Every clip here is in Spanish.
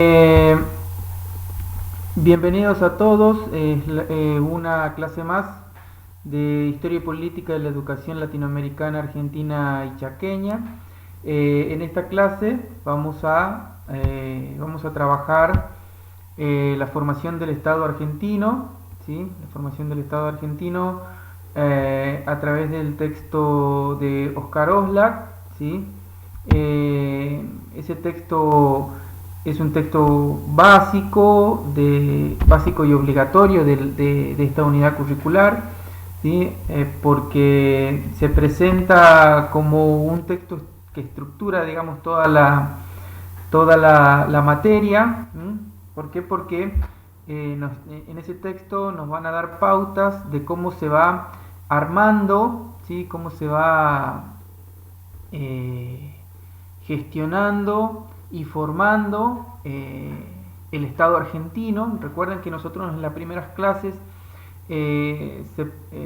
Eh, Bienvenidos a todos, una clase más de Historia y Política de la Educación Latinoamericana, Argentina y Chaqueña. En esta clase vamos a trabajar la formación del Estado argentino, ¿sí? La formación del Estado argentino a través del texto de Oscar Oslak, ¿sí? Ese texto es un texto básico y obligatorio de esta unidad curricular, ¿sí? Porque se presenta como un texto que estructura, digamos, toda la materia. ¿Sí? ¿Por qué? Porque en ese texto nos van a dar pautas de cómo se va armando, ¿sí? Cómo se va eh, gestionando y formando el Estado argentino. Recuerden que nosotros en las primeras clases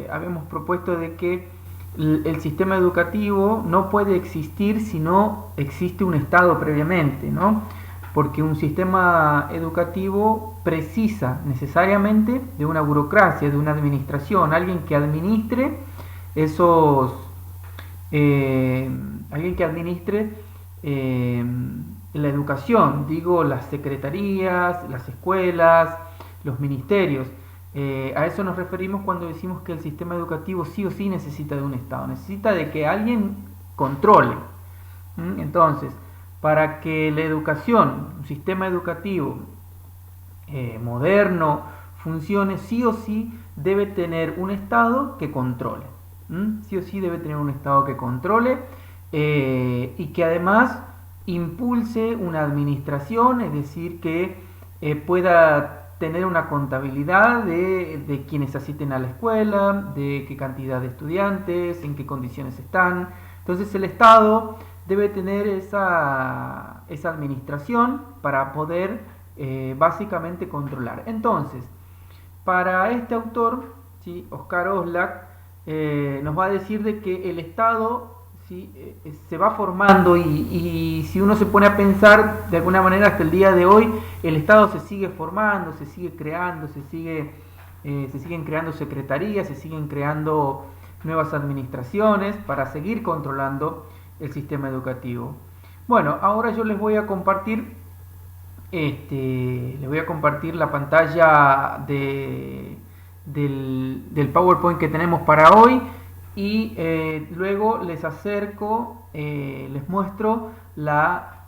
habíamos propuesto de que el sistema educativo no puede existir si no existe un Estado previamente, ¿no? Porque un sistema educativo precisa necesariamente de una burocracia, de una administración, alguien que administre esos, eh, alguien que administre eh, la educación, digo, las secretarías, las escuelas, los ministerios. A eso nos referimos cuando decimos que el sistema educativo sí o sí necesita de un Estado, necesita de que alguien controle. Entonces, para que la educación, un sistema educativo moderno, funcione, sí o sí debe tener un Estado que controle. Sí o sí debe tener un Estado que controle y que además impulse una administración, es decir, que pueda tener una contabilidad de quienes asisten a la escuela, de qué cantidad de estudiantes, en qué condiciones están. Entonces el Estado debe tener esa administración para poder básicamente controlar. Entonces, para este autor, ¿sí? Oscar Oslak, nos va a decir de que el Estado, ¿sí? Se va formando y si uno se pone a pensar de alguna manera hasta el día de hoy, el Estado se sigue formando, se sigue creando, se siguen creando secretarías, se siguen creando nuevas administraciones para seguir controlando el sistema educativo. Bueno, ahora yo les voy a compartir les voy a compartir la pantalla del PowerPoint que tenemos para hoy y luego les acerco, les muestro la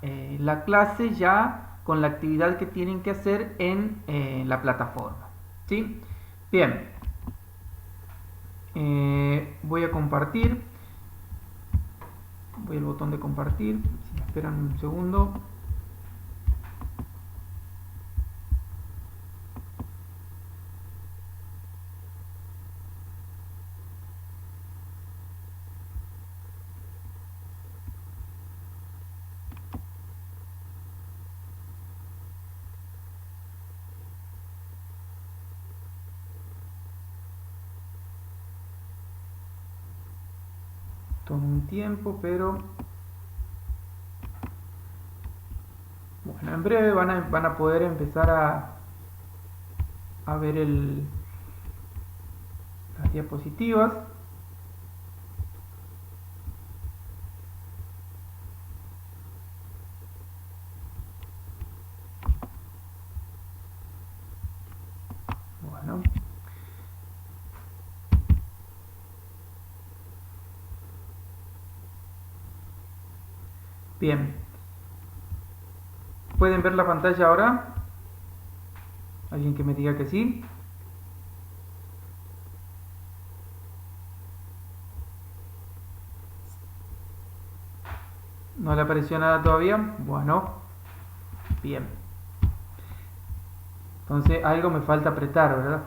clase ya con la actividad que tienen que hacer en la plataforma. ¿Sí? Bien, voy a compartir, voy al botón de compartir, si me esperan un segundo. Toma un tiempo, pero bueno, en breve van a poder empezar a ver las diapositivas. Bueno, bien. ¿Pueden ver la pantalla ahora? ¿Alguien que me diga que sí? ¿No le apareció nada todavía? Bueno, bien. Entonces algo me falta apretar, ¿verdad?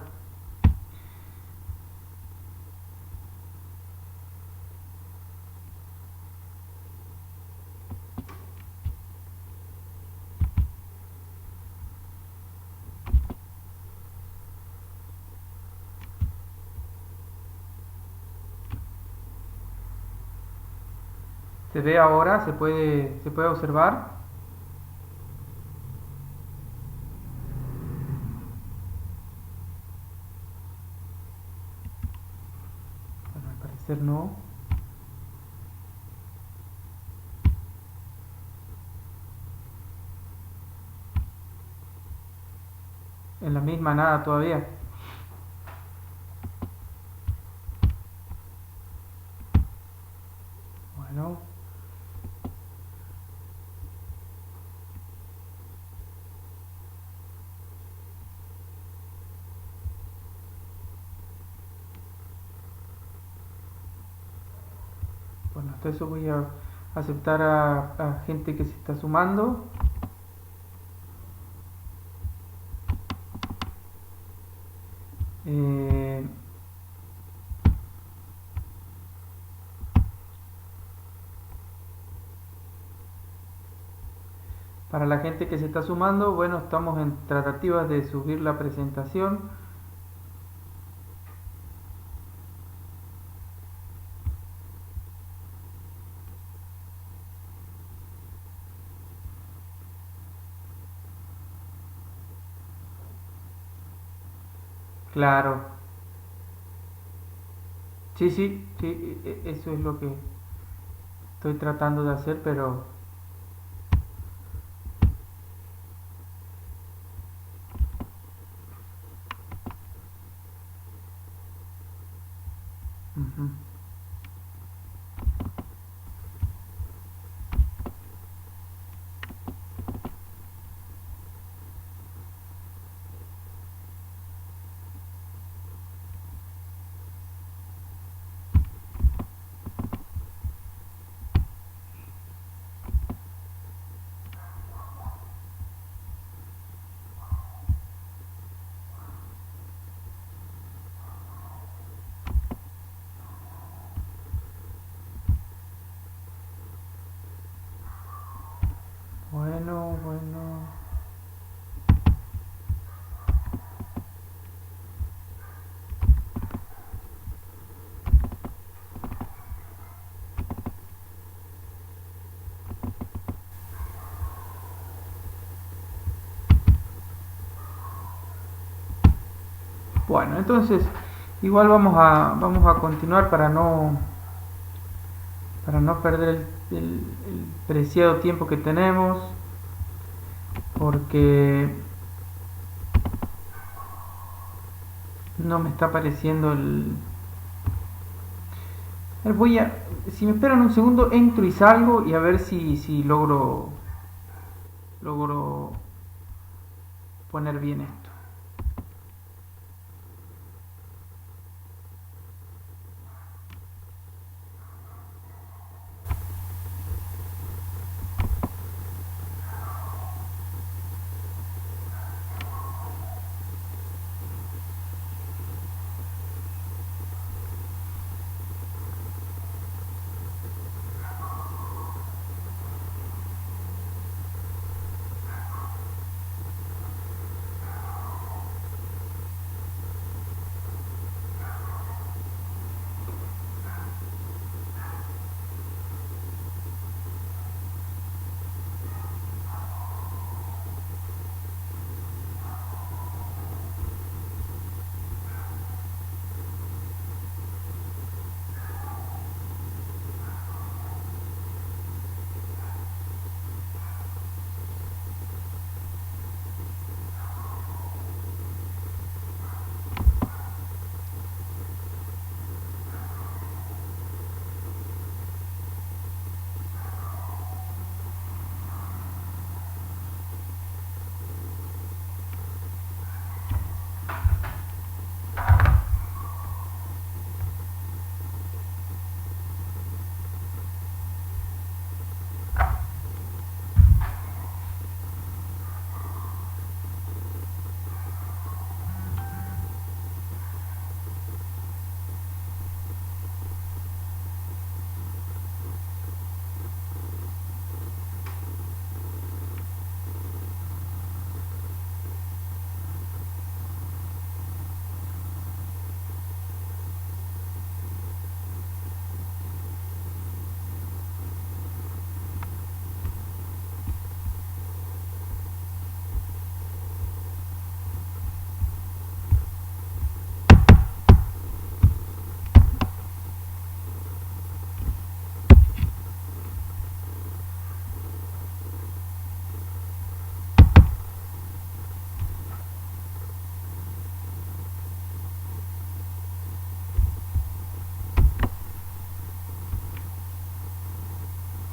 ¿Se ve ahora? Se puede observar? ser no. En la misma nada todavía. Bueno. Bueno, hasta eso voy a aceptar a gente que se está sumando. Para la gente que se está sumando, bueno, estamos en tratativas de subir la presentación. Claro. Sí, sí, sí, eso es lo que estoy tratando de hacer, pero... ujú. Bueno, bueno. Bueno, entonces igual vamos a continuar para no perder el preciado tiempo que tenemos, porque no me está apareciendo el... A ver, si me esperan un segundo, entro y salgo y a ver si logro poner bien esto.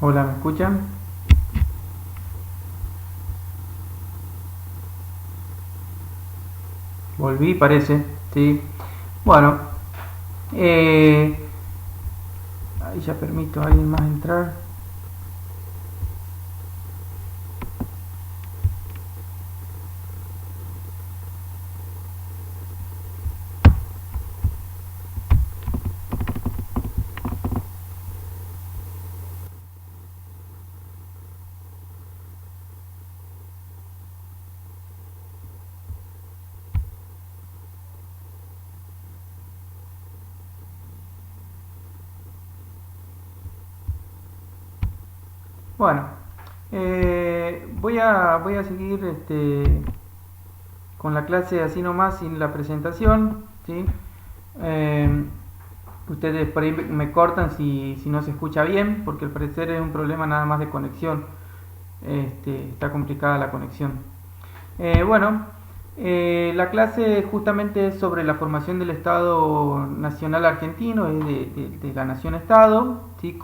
Hola, ¿me escuchan? Volví, parece. Sí. Bueno, eh, ahí ya permito a alguien más entrar. Bueno, voy a seguir con la clase así nomás, sin la presentación, ¿sí? Eh, Ustedes por ahí me cortan si no se escucha bien, porque al parecer es un problema nada más de conexión. Está complicada la conexión. Bueno, la clase justamente es sobre la formación del Estado Nacional Argentino, es de la Nación-Estado, ¿sí?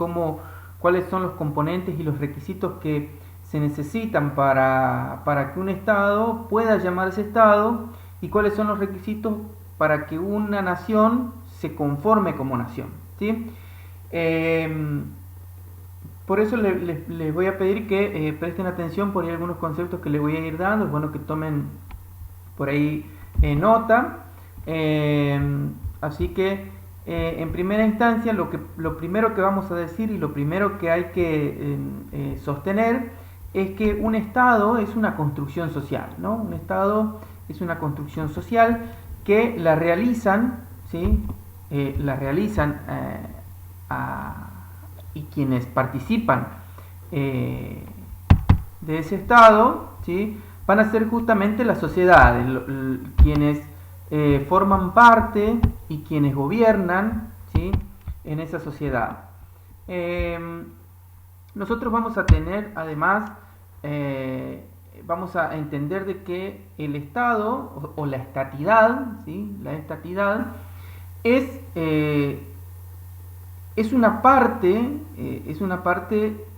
Cuáles son los componentes y los requisitos que se necesitan para que un Estado pueda llamarse Estado y cuáles son los requisitos para que una nación se conforme como nación, ¿sí? Eh, por eso les voy a pedir que presten atención por ahí algunos conceptos que les voy a ir dando. Es bueno que tomen por ahí nota. Eh, Así que en primera instancia lo primero que vamos a decir y lo primero que hay que sostener es que un Estado es una construcción social, ¿no? Un Estado es una construcción social que la realizan, ¿sí? La realizan a y quienes participan de ese Estado, ¿sí? Van a ser justamente las sociedades, quienes forman parte y quienes gobiernan, ¿sí? En esa sociedad. Nosotros vamos a tener, además, vamos a entender de que el Estado o la estatidad, ¿sí? La estatidad es es una parte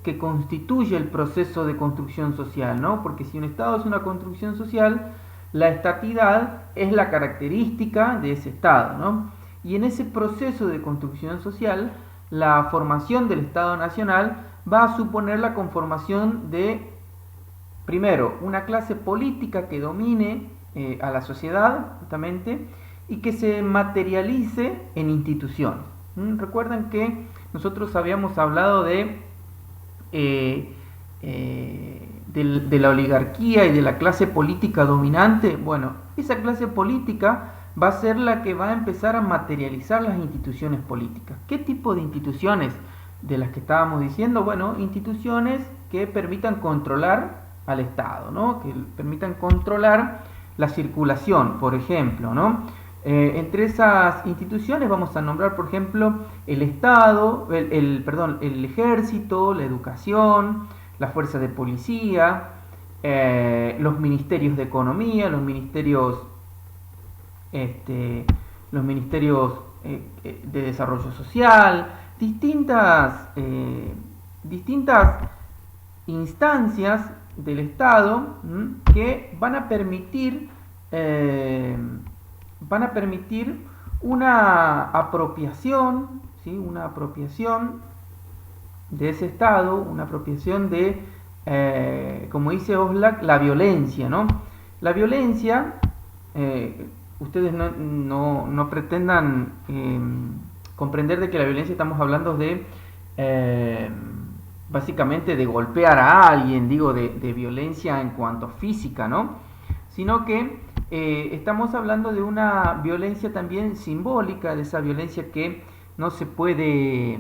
que constituye el proceso de construcción social, ¿no? Porque si un Estado es una construcción social, la estatidad es la característica de ese Estado, ¿no? Y en ese proceso de construcción social, la formación del Estado Nacional va a suponer la conformación de, primero, una clase política que domine a la sociedad, justamente, y que se materialice en instituciones. Recuerden que nosotros habíamos hablado de la oligarquía y de la clase política dominante. Bueno, esa clase política va a ser la que va a empezar a materializar las instituciones políticas. ¿Qué tipo de instituciones de las que estábamos diciendo? Bueno, instituciones que permitan controlar al Estado, ¿no? Que permitan controlar la circulación, por ejemplo, ¿no? Entre esas instituciones vamos a nombrar, por ejemplo, el Estado, el Ejército, la educación, las fuerzas de policía, los ministerios de economía, los ministerios de desarrollo social, distintas instancias del Estado que van a permitir una apropiación, ¿sí? Una apropiación de ese Estado, una apropiación como dice Oslak, la violencia, ¿no? La violencia, ustedes no pretendan comprender de que la violencia estamos hablando de básicamente de golpear a alguien, digo, de violencia en cuanto física, ¿no? Sino que estamos hablando de una violencia también simbólica, de esa violencia que no se puede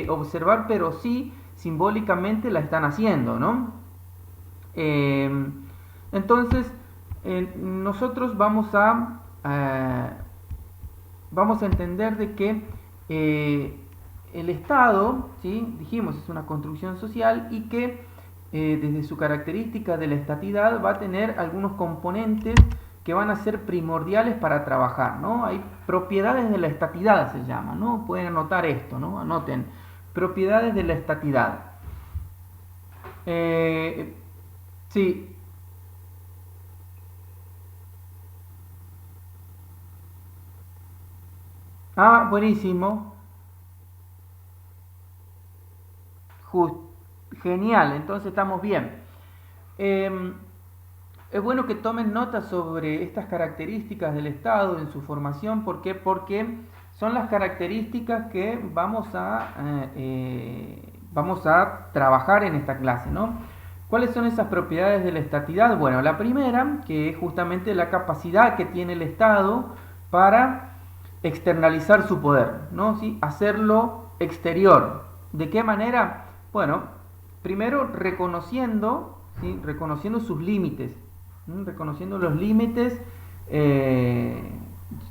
observar, pero sí simbólicamente la están haciendo, ¿no? Entonces, nosotros vamos a entender de que el Estado, ¿sí? Dijimos, es una construcción social y que desde su característica de la estatidad va a tener algunos componentes que van a ser primordiales para trabajar, ¿no? Hay propiedades de la estatidad, se llama, ¿no? Pueden anotar esto, ¿no? Anoten, propiedades de la estatidad. Eh, sí. Ah, buenísimo. Just- Genial, entonces estamos bien. Eh, es bueno que tomen nota sobre estas características del Estado en su formación. ¿Por qué? Porque son las características que vamos a trabajar en esta clase, ¿no? ¿Cuáles son esas propiedades de la estatidad? Bueno, la primera, que es justamente la capacidad que tiene el Estado para externalizar su poder, ¿no? ¿Sí? Hacerlo exterior. ¿De qué manera? Bueno, primero reconociendo, ¿sí? Reconociendo sus límites, ¿sí? Reconociendo los límites, eh,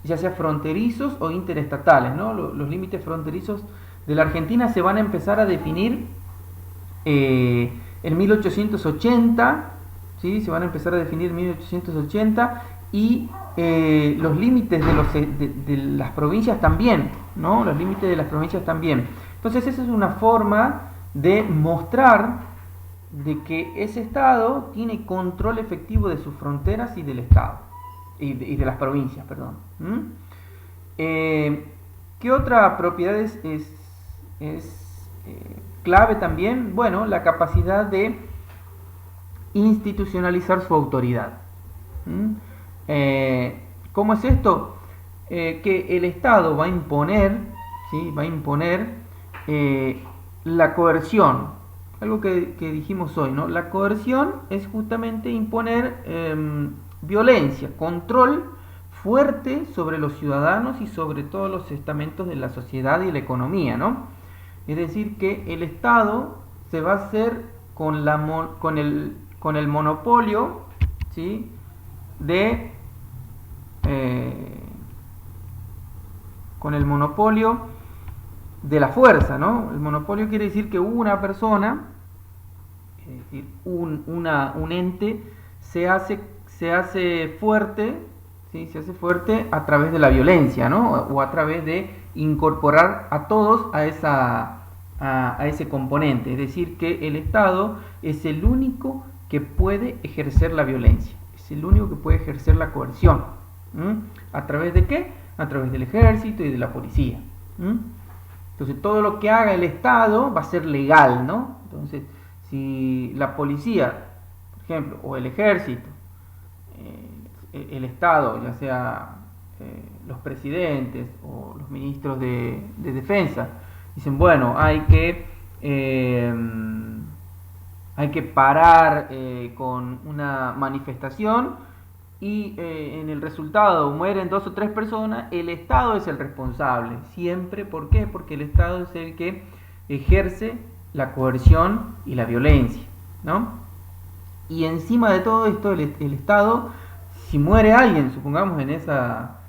ya sea fronterizos o interestatales, ¿no? Los límites fronterizos de la Argentina se van a empezar a definir en 1880, ¿sí? Se van a empezar a definir en 1880 y los límites de las provincias también, ¿no? Los límites de las provincias también. Entonces esa es una forma de mostrar de que ese Estado tiene control efectivo de sus fronteras y del Estado, y de las provincias, perdón. ¿Mm? ¿Qué otra propiedad es clave también? Bueno, la capacidad de institucionalizar su autoridad. ¿Mm? ¿Cómo es esto? Que el Estado va a imponer, ¿sí? Va a imponer la coerción, algo que dijimos hoy, ¿no? La coerción es justamente imponer violencia, control fuerte sobre los ciudadanos y sobre todos los estamentos de la sociedad y la economía, ¿no? Es decir, que el Estado se va a hacer con el monopolio, ¿sí? de eh, con el monopolio de la fuerza, ¿no? El monopolio quiere decir que una persona, es decir, un ente, se hace fuerte, ¿sí? Se hace fuerte a través de la violencia, ¿no? O a través de incorporar a todos a ese componente. Es decir, que el Estado es el único que puede ejercer la violencia, es el único que puede ejercer la coerción. ¿Mm? ¿A través de qué? A través del ejército y de la policía. ¿Mm? Entonces todo lo que haga el Estado va a ser legal, ¿no? Entonces, si la policía, por ejemplo, o el ejército, el Estado, ya sea los presidentes o los ministros de defensa, dicen, bueno, hay que parar con una manifestación y en el resultado mueren 2 o 3 personas, el Estado es el responsable, siempre. ¿Por qué? Porque el Estado es el que ejerce la coerción y la violencia, ¿no? Y encima de todo esto, el Estado, si muere alguien, supongamos en esa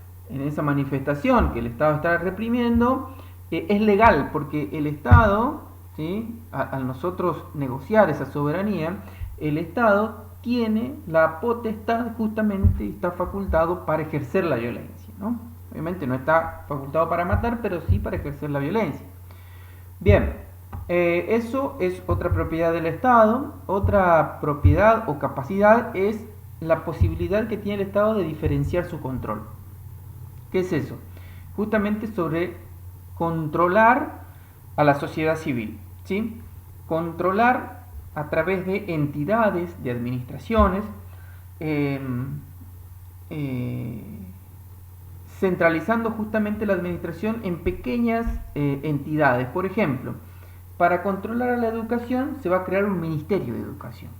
manifestación que el Estado está reprimiendo, es legal, porque el Estado, ¿sí? Al nosotros negociar esa soberanía, el Estado tiene la potestad, justamente está facultado para ejercer la violencia, ¿no? Obviamente no está facultado para matar, pero sí para ejercer la violencia. Bien, eso es otra propiedad del Estado. Otra propiedad o capacidad es la posibilidad que tiene el Estado de diferenciar su control. ¿Qué es eso? Justamente sobre controlar a la sociedad civil, ¿sí? Controlar a través de entidades, de administraciones, eh, eh, centralizando justamente la administración en pequeñas entidades. Por ejemplo, para controlar a la educación se va a crear un ministerio de educación.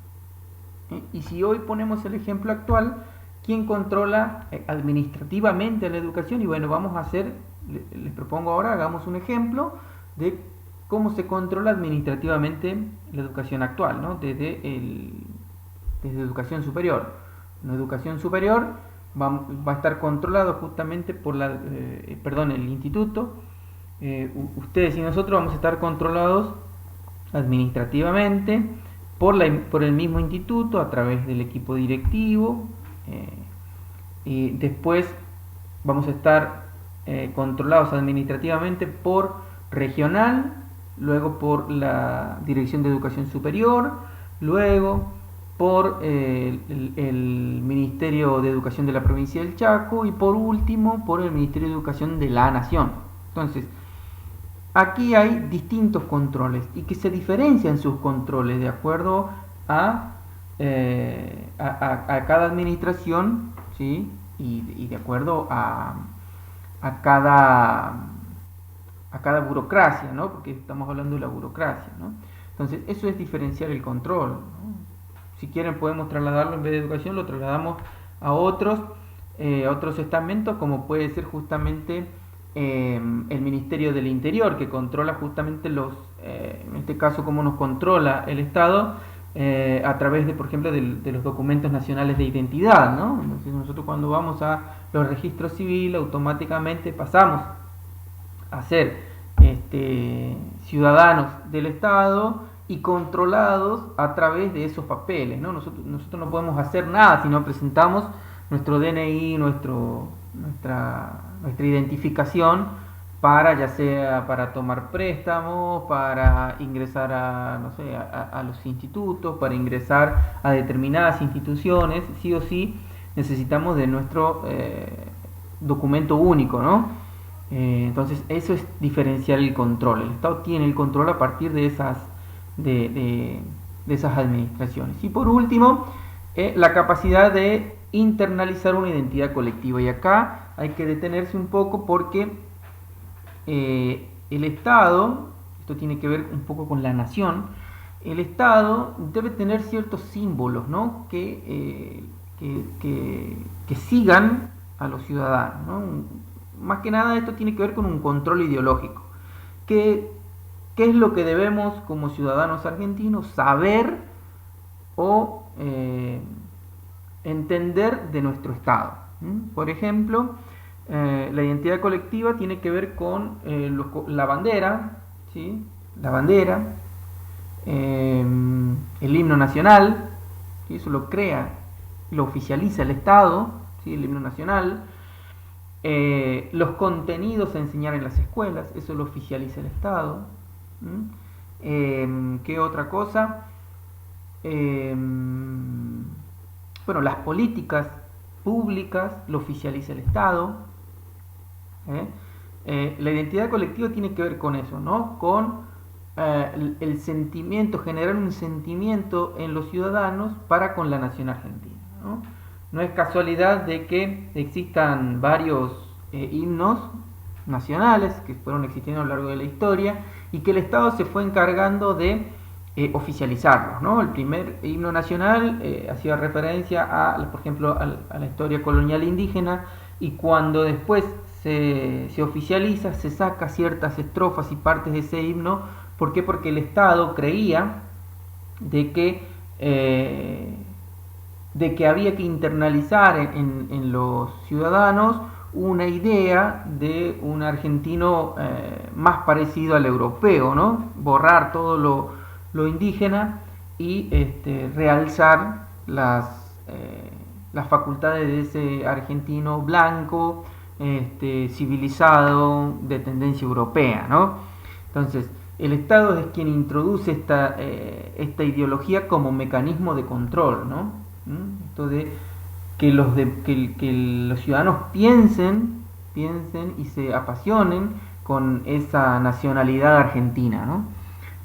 Y si hoy ponemos el ejemplo actual, ¿quién controla administrativamente la educación? Y bueno, vamos a hacer, les propongo ahora, hagamos un ejemplo de cómo se controla administrativamente la educación actual, ¿no? Desde educación superior. La educación superior va a estar controlado justamente por el instituto. Ustedes y nosotros vamos a estar controlados administrativamente por el mismo instituto a través del equipo directivo. Y después vamos a estar controlados administrativamente por regional, luego por la Dirección de Educación Superior, luego por el Ministerio de Educación de la provincia del Chaco y por último por el Ministerio de Educación de la Nación. Entonces, aquí hay distintos controles y que se diferencian sus controles de acuerdo a cada administración, ¿sí? Y de acuerdo a cada burocracia, ¿no? Porque estamos hablando de la burocracia, ¿no? Entonces, eso es diferenciar el control, ¿no? Si quieren podemos trasladarlo, en vez de educación lo trasladamos a otros estamentos, como puede ser justamente el Ministerio del Interior, que controla justamente en este caso, cómo nos controla el Estado a través de, por ejemplo, de los documentos nacionales de identidad, ¿no? Entonces nosotros cuando vamos a los registros civiles automáticamente pasamos a ser ciudadanos del Estado y controlados a través de esos papeles, ¿no? Nosotros no podemos hacer nada si no presentamos nuestro DNI, nuestra identificación para, ya sea para tomar préstamos, para ingresar a los institutos, para ingresar a determinadas instituciones, sí o sí necesitamos de nuestro documento único, ¿no? Entonces eso es diferenciar el control. El Estado tiene el control a partir de esas administraciones. Y por último, la capacidad de internalizar una identidad colectiva. Y acá hay que detenerse un poco porque el Estado, esto tiene que ver un poco con la nación, el Estado debe tener ciertos símbolos, ¿no? que sigan a los ciudadanos, ¿no? Más que nada esto tiene que ver con un control ideológico. ¿Qué es lo que debemos como ciudadanos argentinos saber o entender de nuestro Estado? Por ejemplo, la identidad colectiva tiene que ver con la bandera, ¿sí? La bandera, el himno nacional, ¿sí? Eso lo crea, lo oficializa el Estado, ¿sí? El himno nacional. Los contenidos a enseñar en las escuelas, eso lo oficializa el Estado. ¿Qué otra cosa? Bueno, las políticas públicas lo oficializa el Estado. La identidad colectiva tiene que ver con eso, ¿no? Con el sentimiento, generar un sentimiento en los ciudadanos para con la nación argentina, ¿no? No es casualidad de que existan varios himnos nacionales que fueron existiendo a lo largo de la historia y que el Estado se fue encargando de oficializarlos, ¿no? El primer himno nacional hacía referencia por ejemplo, a la historia colonial indígena, y cuando después se oficializa, se saca ciertas estrofas y partes de ese himno. ¿Por qué? Porque el Estado creía de que había que internalizar en los ciudadanos una idea de un argentino más parecido al europeo, ¿no? Borrar todo lo indígena y realzar las facultades de ese argentino blanco, civilizado, de tendencia europea, ¿no? Entonces, el Estado es quien introduce esta ideología como mecanismo de control, ¿no? Esto de que los ciudadanos piensen y se apasionen con esa nacionalidad argentina, ¿no?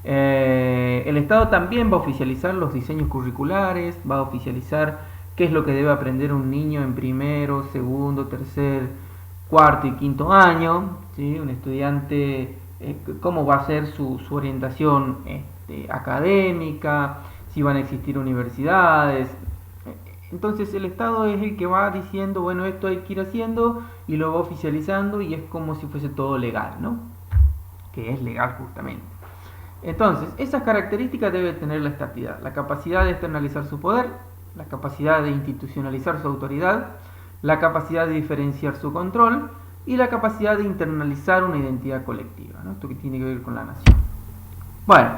El Estado también va a oficializar los diseños curriculares, va a oficializar qué es lo que debe aprender un niño en primero, segundo, tercer, cuarto y quinto año, ¿sí? Un estudiante, cómo va a ser su orientación académica, si van a existir universidades. Entonces el Estado es el que va diciendo, bueno, esto hay que ir haciendo, y lo va oficializando, y es como si fuese todo legal, ¿no? Que es legal justamente. Entonces, esas características debe tener la estatidad: la capacidad de externalizar su poder, la capacidad de institucionalizar su autoridad, la capacidad de diferenciar su control y la capacidad de internalizar una identidad colectiva, ¿no? Esto que tiene que ver con la nación. Bueno,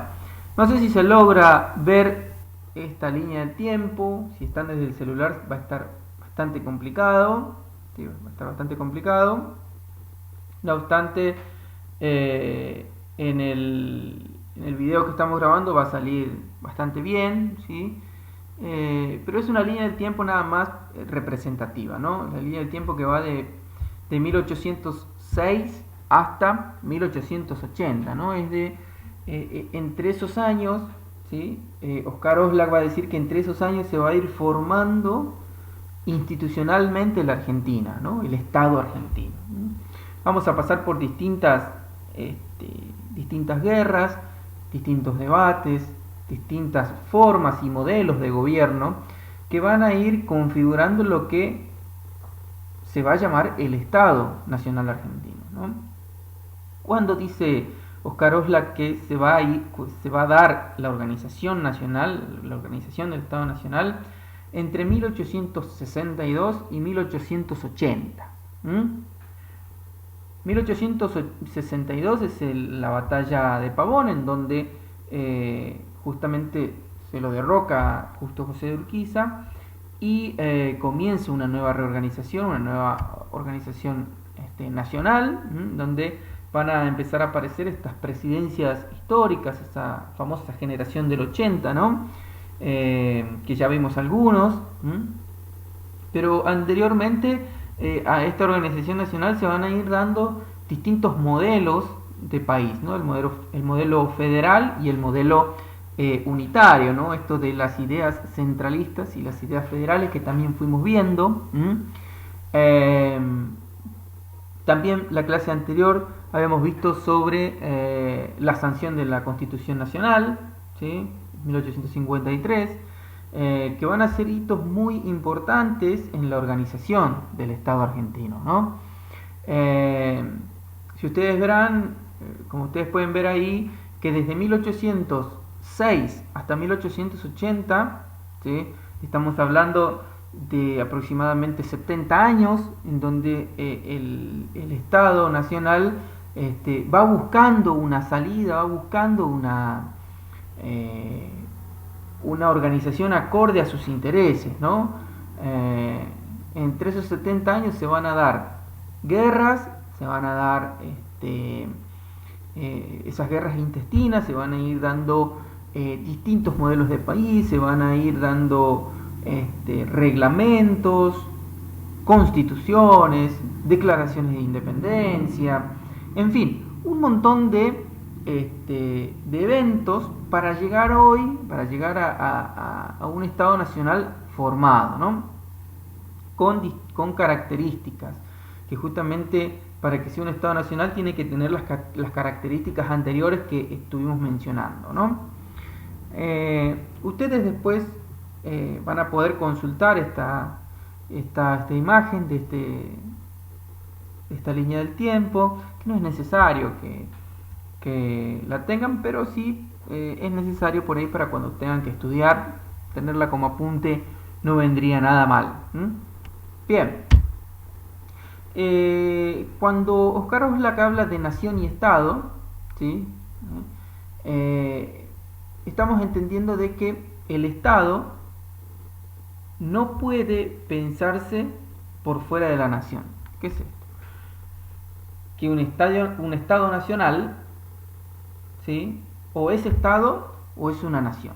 no sé si se logra ver esta línea de tiempo. Si están desde el celular va a estar bastante complicado, ¿sí? Va a estar bastante complicado. No obstante, en en el video que estamos grabando va a salir bastante bien, ¿sí? Pero es una línea del tiempo nada más representativa, ¿no? La línea del tiempo que va de 1806 hasta 1880, ¿no? Es de entre esos años, ¿sí? Oscar Oslak va a decir que entre esos años se va a ir formando institucionalmente la Argentina, ¿no? El Estado argentino. Vamos a pasar por distintas guerras, distintos debates, distintas formas y modelos de gobierno que van a ir configurando lo que se va a llamar el Estado Nacional Argentino, ¿no? Cuando dice Oscar Oslak que se va a dar la organización nacional, la organización del Estado Nacional, entre 1862 y 1880. 1862 es la batalla de Pavón, en donde justamente se lo derroca Justo José de Urquiza y comienza una nueva reorganización, una nueva organización nacional, donde van a empezar a aparecer estas presidencias históricas, esa famosa generación del 80, ¿no? Que ya vimos algunos, pero anteriormente a esta organización nacional se van a ir dando distintos modelos de país, ¿no? El modelo federal y el modelo unitario, ¿no? Esto de las ideas centralistas y las ideas federales que también fuimos viendo. También la clase anterior habíamos visto sobre la sanción de la Constitución Nacional, ¿sí? 1853, que van a ser hitos muy importantes en la organización del Estado argentino, ¿no? Si ustedes verán, como ustedes pueden ver ahí, que desde 1806 hasta 1880, ¿sí? Estamos hablando de aproximadamente 70 años, en donde el Estado Nacional va buscando una salida, va buscando una organización acorde a sus intereses, ¿no? Entre esos 70 años se van a dar guerras, se van a dar esas guerras intestinas, se van a ir dando distintos modelos de país, se van a ir dando reglamentos, constituciones, declaraciones de independencia, en fin, un montón de eventos para llegar a un Estado Nacional formado, ¿no? Con características que justamente para que sea un Estado Nacional tiene que tener las características anteriores que estuvimos mencionando, ¿no? Ustedes después van a poder consultar esta imagen de esta línea del tiempo, que no es necesario que la tengan, pero sí es necesario por ahí para cuando tengan que estudiar, tenerla como apunte no vendría nada mal. Bien, cuando Oscar Oslak habla de nación y Estado, ¿sí? Estamos entendiendo de que el Estado no puede pensarse por fuera de la nación. ¿Qué es esto? Que un Estado nacional, ¿sí? O es Estado o es una nación.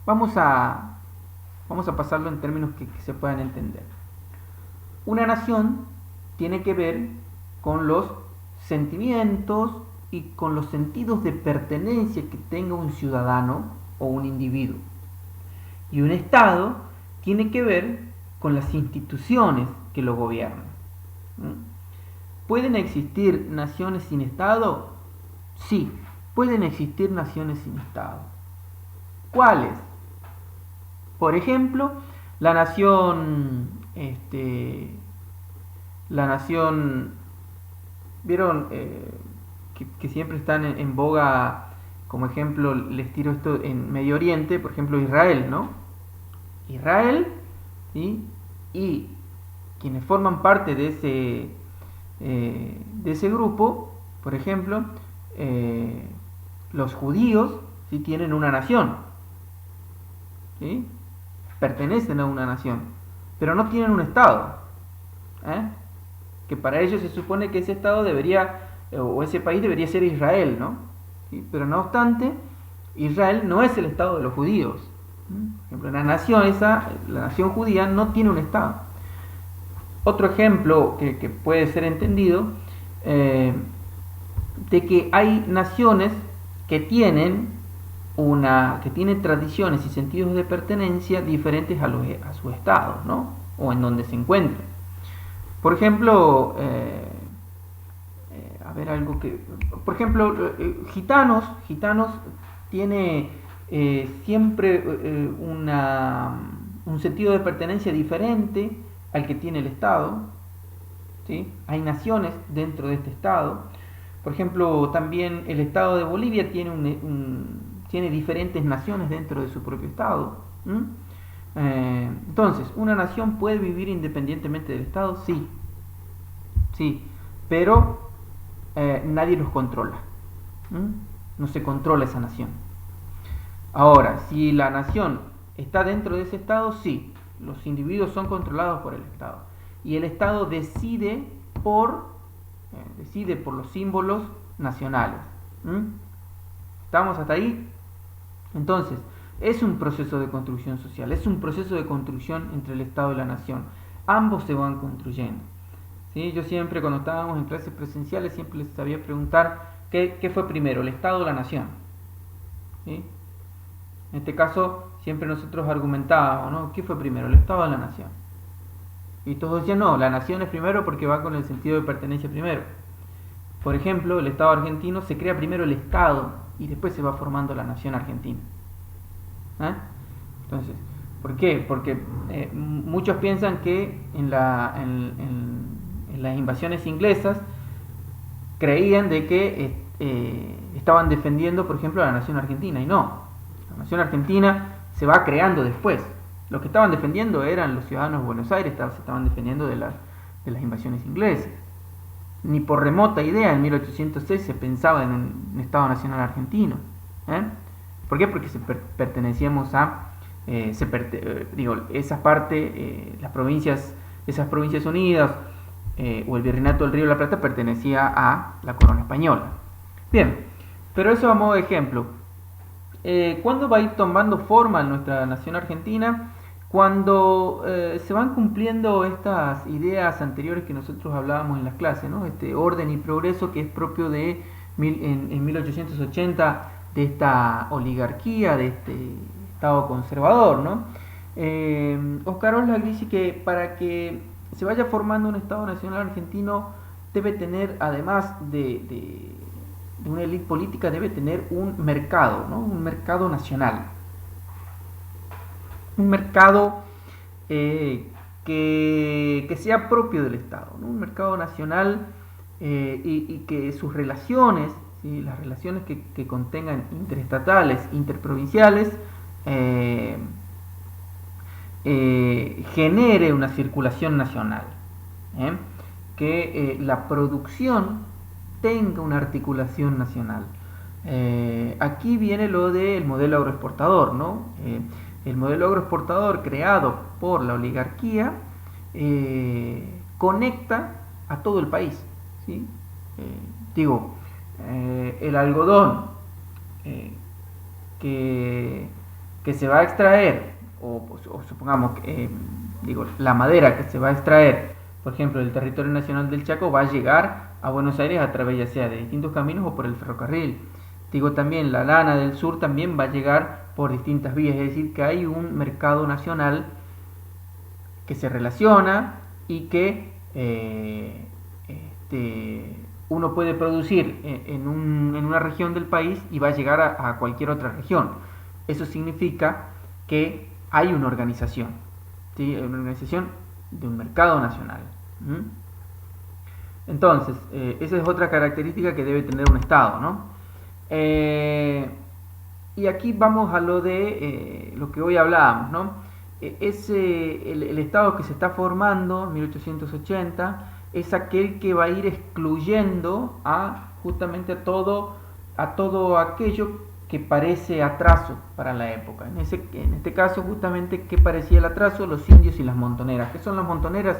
Vamos a pasarlo en términos que se puedan entender. Una nación tiene que ver con los sentimientos y con los sentidos de pertenencia que tenga un ciudadano o un individuo. Y un Estado tiene que ver con las instituciones que lo gobiernan. ¿Pueden existir naciones sin Estado? Sí, pueden existir naciones sin Estado. ¿Cuáles? Por ejemplo, la nación, vieron que siempre están en boga, como ejemplo, les tiro esto en Medio Oriente, por ejemplo, Israel, ¿no? Israel, ¿sí? Y quienes forman parte de ese grupo, por ejemplo, los judíos, ¿sí? Tienen una nación, ¿sí? Pertenecen a una nación, pero no tienen un Estado, que para ellos se supone que ese Estado debería, o ese país debería ser Israel, ¿no? ¿Sí? Pero no obstante, Israel no es el Estado de los judíos. Por ejemplo, la nación judía no tiene un Estado. Otro ejemplo que puede ser entendido, de que hay naciones que tienen tradiciones y sentidos de pertenencia diferentes a su estado, ¿no? O en donde se encuentran. Por ejemplo, gitanos tiene siempre un sentido de pertenencia diferente al que tiene el Estado, ¿sí? Hay naciones dentro de este Estado. Por ejemplo, también el Estado de Bolivia tiene diferentes naciones dentro de su propio Estado. Entonces, ¿una nación puede vivir independientemente del Estado? Sí, pero nadie los controla. No se controla esa nación. Ahora, si la nación está dentro de ese Estado, sí, los individuos son controlados por el Estado. Y el Estado decide por los símbolos nacionales. ¿Estamos hasta ahí? Entonces, es un proceso de construcción social, es un proceso de construcción entre el Estado y la nación. Ambos se van construyendo. ¿Sí? Yo siempre, cuando estábamos en clases presenciales, siempre les sabía preguntar qué fue primero, el Estado o la nación. ¿Sí? En este caso, siempre nosotros argumentábamos, ¿no? ¿Qué fue primero, el Estado o la nación? Y todos decían, no, la nación es primero porque va con el sentido de pertenencia primero. Por ejemplo, el Estado argentino se crea primero el Estado y después se va formando la nación argentina. Entonces, ¿por qué? Porque muchos piensan que en las invasiones inglesas creían de que estaban defendiendo, por ejemplo, a la nación argentina, y no. La nación argentina se va creando después. Los que estaban defendiendo eran los ciudadanos de Buenos Aires, se estaban defendiendo de las invasiones inglesas. Ni por remota idea en 1806 se pensaba en un Estado Nacional argentino. ¿Por qué? Porque pertenecíamos a esa parte, esas provincias unidas o el Virreinato del Río de la Plata pertenecía a la corona española. Bien, pero eso a modo de ejemplo. ¿Cuándo va a ir tomando forma nuestra nación argentina? Cuando se van cumpliendo estas ideas anteriores que nosotros hablábamos en las clases, ¿no? Este orden y progreso que es propio de en 1880 de esta oligarquía, de este Estado conservador, ¿no? Oscar Osler dice que para que se vaya formando un Estado nacional argentino debe tener, además de una élite política, debe tener un mercado, ¿no? Un mercado nacional. Un mercado que sea propio del Estado, ¿no? Un mercado nacional y que sus relaciones, ¿sí? Las relaciones que contengan interestatales, interprovinciales, genere una circulación nacional, que la producción tenga una articulación nacional. Aquí viene lo del modelo agroexportador, ¿no? El modelo agroexportador creado por la oligarquía conecta a todo el país, ¿sí? El algodón que se va a extraer, o supongamos que la madera que se va a extraer, por ejemplo, del territorio nacional del Chaco, va a llegar a Buenos Aires a través ya sea de distintos caminos o por el ferrocarril. También la lana del sur también va a llegar por distintas vías, es decir, que hay un mercado nacional que se relaciona y que uno puede producir en una región del país y va a llegar a cualquier otra región. Eso significa que hay una organización, ¿sí? Una organización de un mercado nacional. Entonces, esa es otra característica que debe tener un Estado, ¿no? Y aquí vamos a lo de lo que hoy hablábamos, ¿no? El Estado que se está formando en 1880 es aquel que va a ir excluyendo justamente a todo aquello que parece atraso para la época. En este caso, justamente, ¿qué parecía el atraso? Los indios y las montoneras. ¿Qué son las montoneras?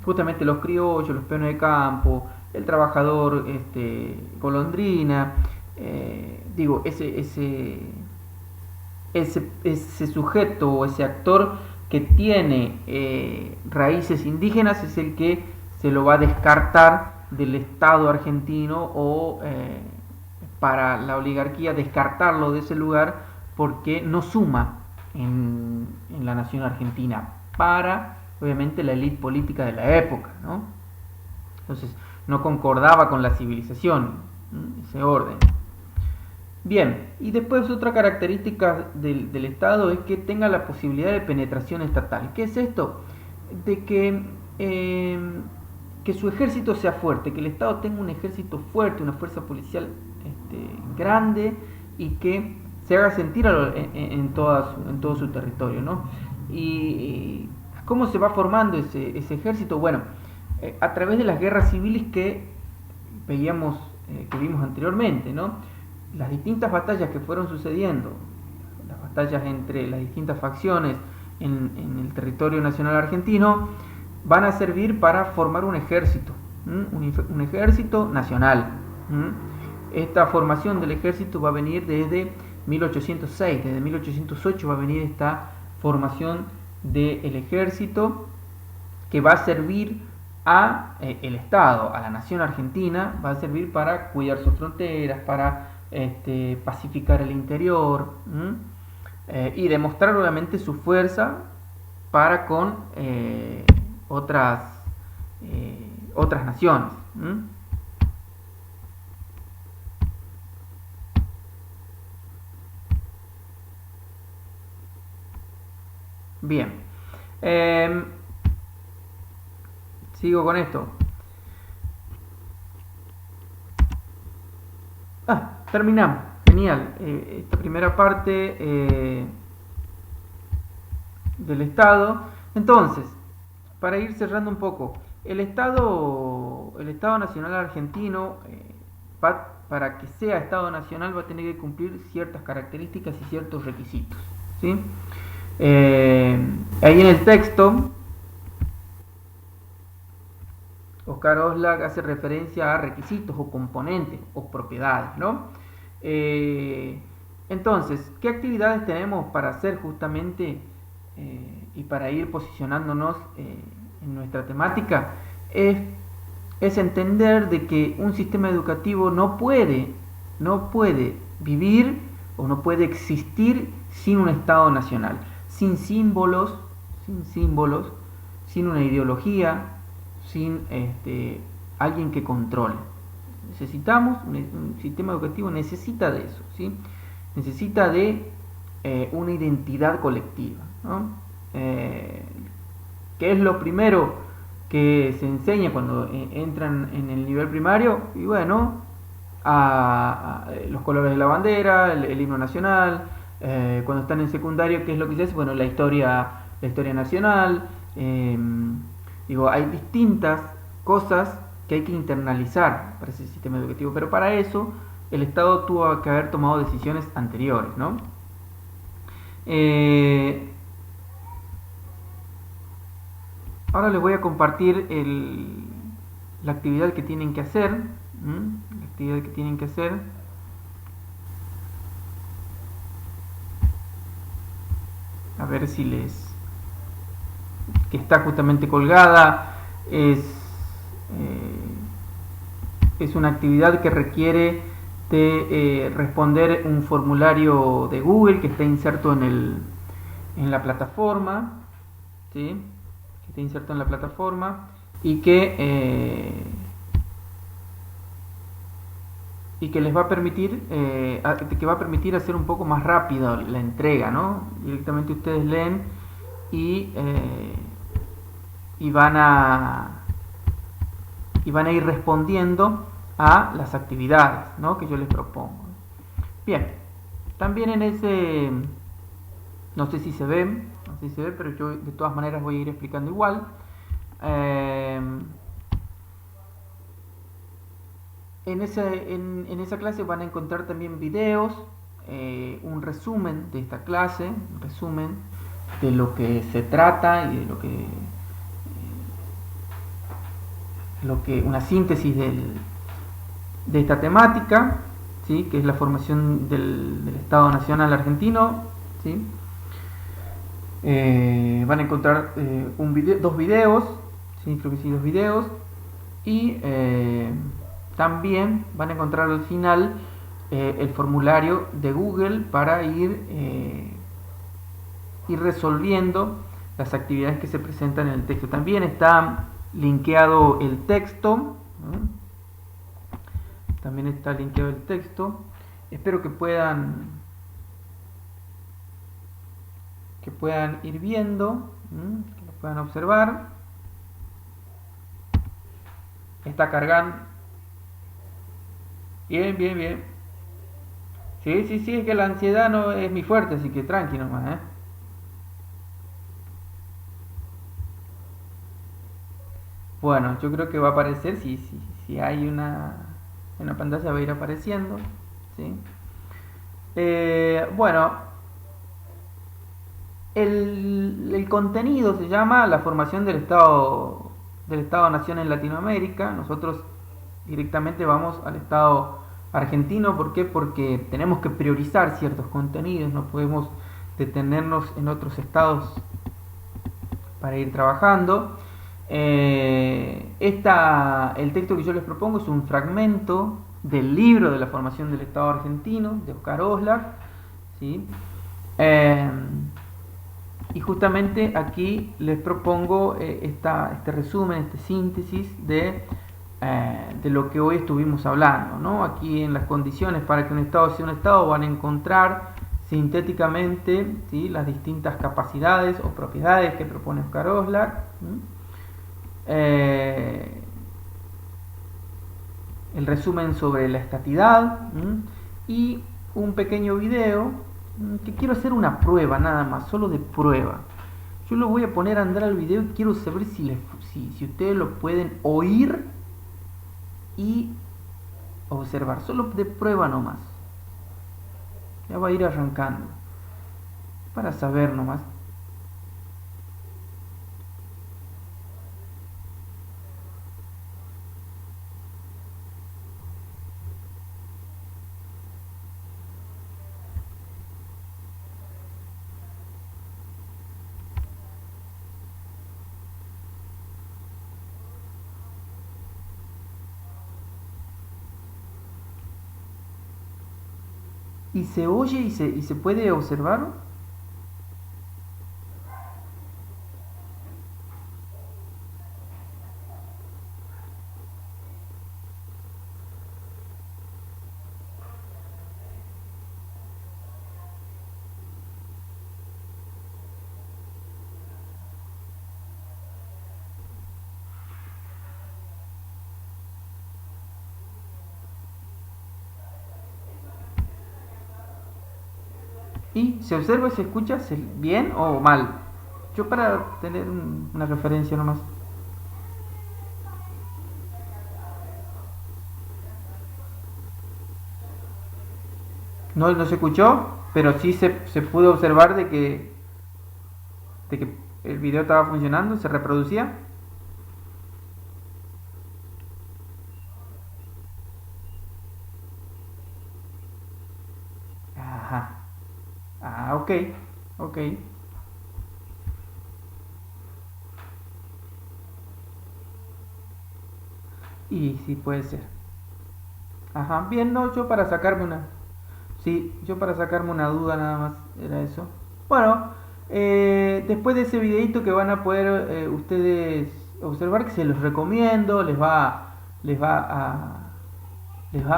Justamente los criollos, los peones de campo, el trabajador golondrina, digo, ese sujeto o ese actor que tiene raíces indígenas es el que se lo va a descartar del Estado argentino o para la oligarquía descartarlo de ese lugar porque no suma en la nación argentina para, obviamente, la élite política de la época, ¿no? Entonces, no concordaba con la civilización, ese orden. Bien, y después otra característica del Estado es que tenga la posibilidad de penetración estatal. ¿Qué es esto? De que su ejército sea fuerte, que el Estado tenga un ejército fuerte, una fuerza policial grande y que se haga sentir en todo su territorio, ¿no? ¿Y cómo se va formando ese ejército? Bueno, a través de las guerras civiles que vimos anteriormente, ¿no? Las distintas batallas que fueron sucediendo, las batallas entre las distintas facciones en el territorio nacional argentino, van a servir para formar un ejército, un ejército nacional. Esta formación del ejército va a venir desde 1806, desde 1808 va a venir esta formación del ejército que va a servir a el Estado, a la nación argentina, va a servir para cuidar sus fronteras, para pacificar el interior y demostrar obviamente su fuerza para con otras naciones. Bien, sigo con esto. Terminamos. Genial. Esta primera parte del Estado. Entonces, para ir cerrando un poco, el Estado Nacional Argentino, para que sea Estado Nacional, va a tener que cumplir ciertas características y ciertos requisitos, ¿sí? Ahí en el texto, Oscar Oslak hace referencia a requisitos o componentes o propiedades, ¿no? Entonces, ¿qué actividades tenemos para hacer justamente y para ir posicionándonos en nuestra temática? Es entender de que un sistema educativo no puede vivir o no puede existir sin un Estado nacional, sin símbolos, sin una ideología, sin alguien que controle. Necesitamos, un sistema educativo necesita de eso, ¿sí? Necesita de una identidad colectiva, ¿no? ¿Qué es lo primero que se enseña cuando entran en el nivel primario? Y bueno, a los colores de la bandera, el himno nacional. Cuando están en secundario, ¿qué es lo que se hace? Bueno, la historia nacional. Hay distintas cosas que hay que internalizar para ese sistema educativo, pero para eso el Estado tuvo que haber tomado decisiones anteriores, ¿no? Ahora les voy a compartir la actividad que tienen que hacer. La actividad que tienen que hacer. A ver si que está justamente colgada. Es una actividad que requiere de responder un formulario de Google que está inserto en la plataforma, ¿sí? Que está inserto en la plataforma y que les va a permitir hacer un poco más rápido la entrega, ¿no? Directamente ustedes leen y van a ir respondiendo a las actividades, ¿no? Que yo les propongo. Bien, también en ese, no sé si se ve, pero yo de todas maneras voy a ir explicando igual. En esa clase van a encontrar también videos, un resumen de esta clase, un resumen de lo que se trata y de lo que una síntesis de esta temática. ¿sí? Que es la formación del Estado Nacional argentino, ¿sí? Van a encontrar dos videos, ¿sí? Creo que sí, dos videos, y también van a encontrar al final el formulario de Google para ir resolviendo las actividades que se presentan en el texto. También está linkeado el texto, ¿no? También está linkeado el texto. Espero que puedan ir viendo, que lo puedan observar. Está cargando. Bien, bien, bien. Sí, sí, sí, es que la ansiedad no es mi fuerte, así que tranqui nomás, ¿eh? Bueno, yo creo que va a aparecer, si hay una pantalla va a ir apareciendo, ¿sí? Bueno, el contenido se llama la formación del Estado-Nación en Latinoamérica. Nosotros directamente vamos al Estado argentino. ¿Por qué? Porque tenemos que priorizar ciertos contenidos, no podemos detenernos en otros estados para ir trabajando. El texto que yo les propongo es un fragmento del libro de la formación del Estado argentino, de Oscar Oslak, ¿sí? Y justamente aquí les propongo este resumen, este síntesis de lo que hoy estuvimos hablando, ¿no? Aquí en las condiciones para que un Estado sea un Estado van a encontrar sintéticamente, ¿sí?, las distintas capacidades o propiedades que propone Oscar Oslak. El resumen sobre la estatidad y un pequeño video que quiero hacer una prueba nada más, solo de prueba. Yo lo voy a poner a andar al video y quiero saber si ustedes lo pueden oír y observar, solo de prueba nomás. Ya va a ir arrancando para saber nomás. ¿Y se oye y se puede observar? ¿Y se observa y se escucha bien o mal? Yo para tener una referencia nomás. No, no se escuchó, pero sí se pudo observar de que el video estaba funcionando, se reproducía. Ajá. Ah, ok, ok. Y sí puede ser. Ajá, bien, no, yo para sacarme una... Sí, yo para sacarme una duda nada más era eso. Bueno, después de ese videito que van a poder ustedes observar, que se los recomiendo, les va a, les va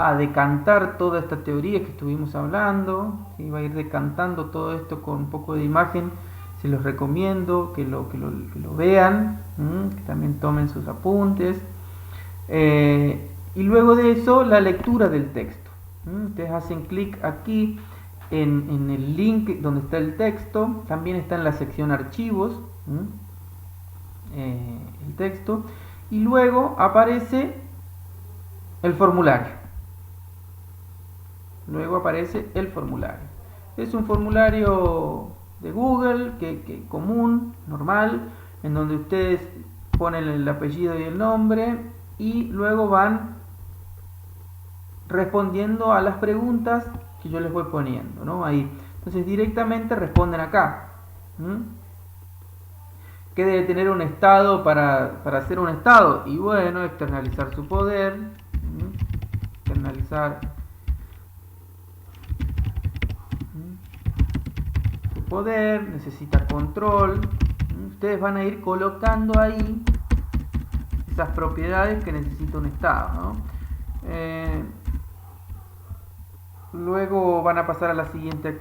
a decantar toda esta teoría que estuvimos hablando, ¿sí? Va a ir decantando todo esto con un poco de imagen. Se los recomiendo que lo vean, que también tomen sus apuntes. Y luego de eso, la lectura del texto. Ustedes hacen clic aquí en el link donde está el texto. También está en la sección archivos el texto. Y luego aparece el formulario. Luego aparece el formulario. Es un formulario de Google que común, normal, en donde ustedes ponen el apellido y el nombre y luego van respondiendo a las preguntas que yo les voy poniendo, ¿no? Ahí. Entonces directamente responden acá. ¿Qué debe tener un Estado para ser un Estado? Y bueno, externalizar su poder. Externalizar su poder, necesita control. Ustedes van a ir colocando ahí esas propiedades que necesita un Estado, ¿no? Luego van a pasar a la siguiente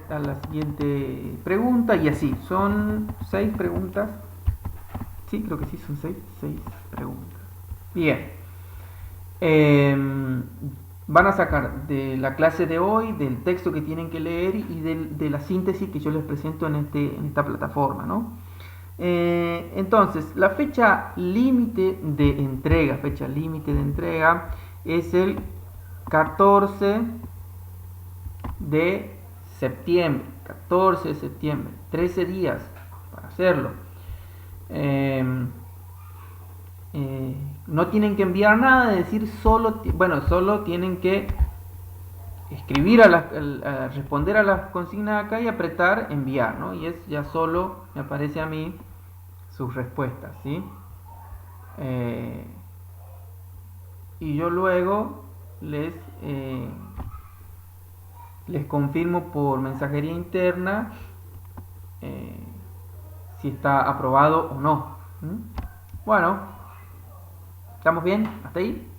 pregunta y así. Son 6 preguntas. Sí, creo que sí, son 6 preguntas. Bien. Van a sacar de la clase de hoy, del texto que tienen que leer y de la síntesis que yo les presento en esta plataforma, ¿no? Entonces, la fecha límite de entrega, es el 14 de septiembre. 14 de septiembre, 13 días para hacerlo. No tienen que enviar nada, es decir, solo tienen que escribir responder a las consignas acá y apretar enviar, ¿no? Y es ya solo me aparece a mí sus respuestas, ¿sí? Y yo luego les confirmo por mensajería interna si está aprobado o no. Bueno, ¿estamos bien? ¿Hasta ahí?